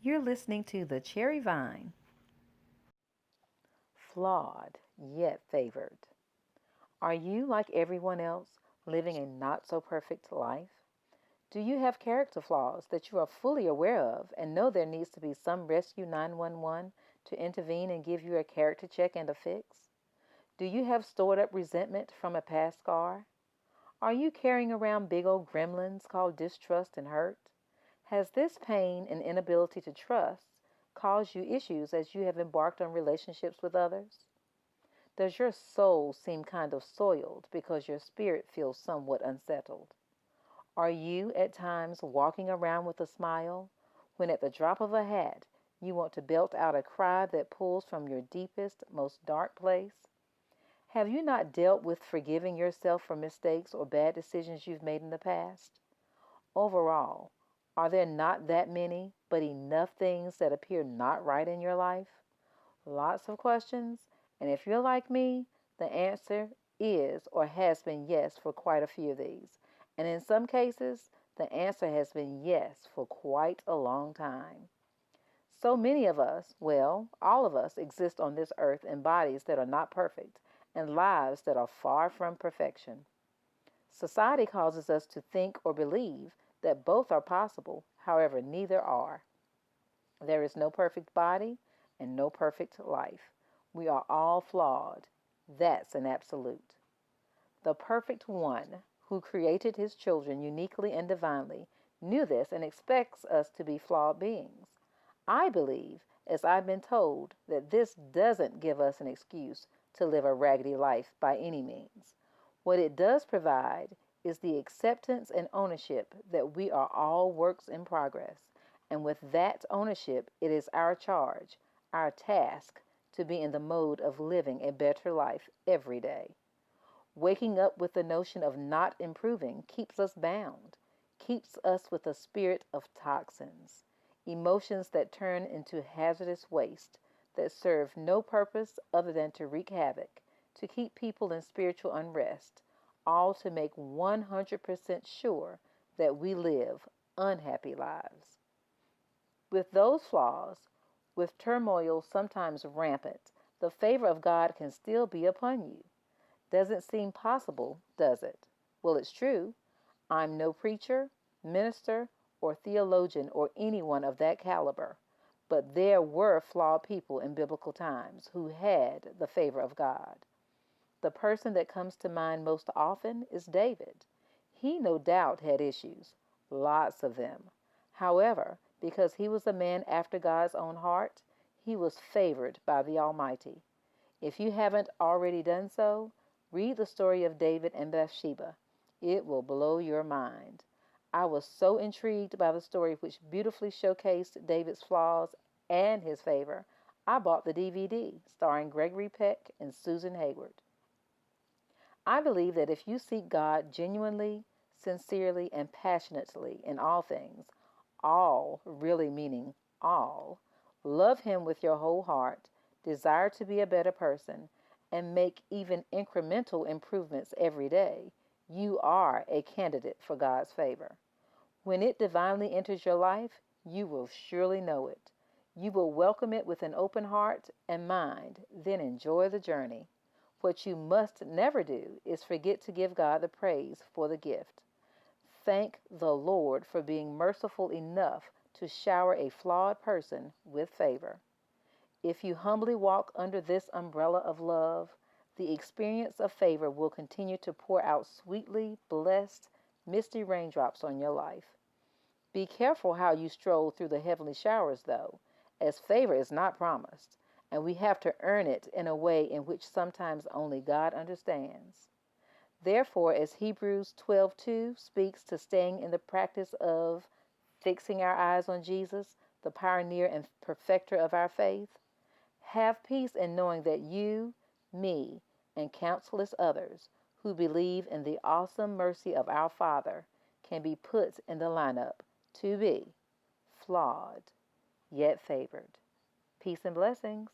You're listening to The Cherry Vine. Flawed, yet favored. Are you, like everyone else, living a not so perfect life? Do you have character flaws that you are fully aware of and know there needs to be some rescue 911 to intervene and give you a character check and a fix? Do you have stored up resentment from a past scar? Are you carrying around big old gremlins called distrust and hurt? Has this pain and inability to trust caused you issues as you have embarked on relationships with others? Does your soul seem kind of soiled because your spirit feels somewhat unsettled? Are you at times walking around with a smile when at the drop of a hat you want to belt out a cry that pulls from your deepest, most dark place? Have you not dealt with forgiving yourself for mistakes or bad decisions you've made in the past? Overall, are there not that many, but enough things that appear not right in your life? Lots of questions, and if you're like me, the answer is or has been yes for quite a few of these. And in some cases, the answer has been yes for quite a long time. So many of us, well, all of us, exist on this earth in bodies that are not perfect and lives that are far from perfection. Society causes us to think or believe that both are possible, however, neither are. There is no perfect body and no perfect life. We are all flawed. That's an absolute. The perfect one, who created his children uniquely and divinely, knew this and expects us to be flawed beings. I believe, as I've been told, that this doesn't give us an excuse to live a raggedy life by any means. What it does provide is the acceptance and ownership that we are all works in progress. And with that ownership, it is our charge, our task, to be in the mode of living a better life every day. Waking up with the notion of not improving keeps us bound, keeps us with a spirit of toxins, emotions that turn into hazardous waste that serve no purpose other than to wreak havoc, to keep people in spiritual unrest, all to make 100% sure that we live unhappy lives. With those flaws, with turmoil sometimes rampant, the favor of God can still be upon you. Doesn't seem possible, does it? Well, it's true. I'm no preacher, minister, or theologian or anyone of that caliber, but there were flawed people in biblical times who had the favor of God. The person that comes to mind most often is David. He no doubt had issues, lots of them. However, because he was a man after God's own heart, he was favored by the Almighty. If you haven't already done so, read the story of David and Bathsheba. It will blow your mind. I was so intrigued by the story, which beautifully showcased David's flaws and his favor, I bought the DVD starring Gregory Peck and Susan Hayward. I believe that if you seek God genuinely, sincerely, and passionately in all things, all really meaning all, love Him with your whole heart, desire to be a better person, and make even incremental improvements every day, you are a candidate for God's favor. When it divinely enters your life, you will surely know it. You will welcome it with an open heart and mind, then enjoy the journey. What you must never do is forget to give God the praise for the gift. Thank the Lord for being merciful enough to shower a flawed person with favor. If you humbly walk under this umbrella of love, the experience of favor will continue to pour out sweetly blessed, misty raindrops on your life. Be careful how you stroll through the heavenly showers, though, as favor is not promised, and we have to earn it in a way in which sometimes only God understands. Therefore, as Hebrews 12:2 speaks to staying in the practice of fixing our eyes on Jesus, the pioneer and perfecter of our faith, have peace in knowing that you, me, and countless others who believe in the awesome mercy of our Father can be put in the lineup to be flawed, yet favored. Peace and blessings.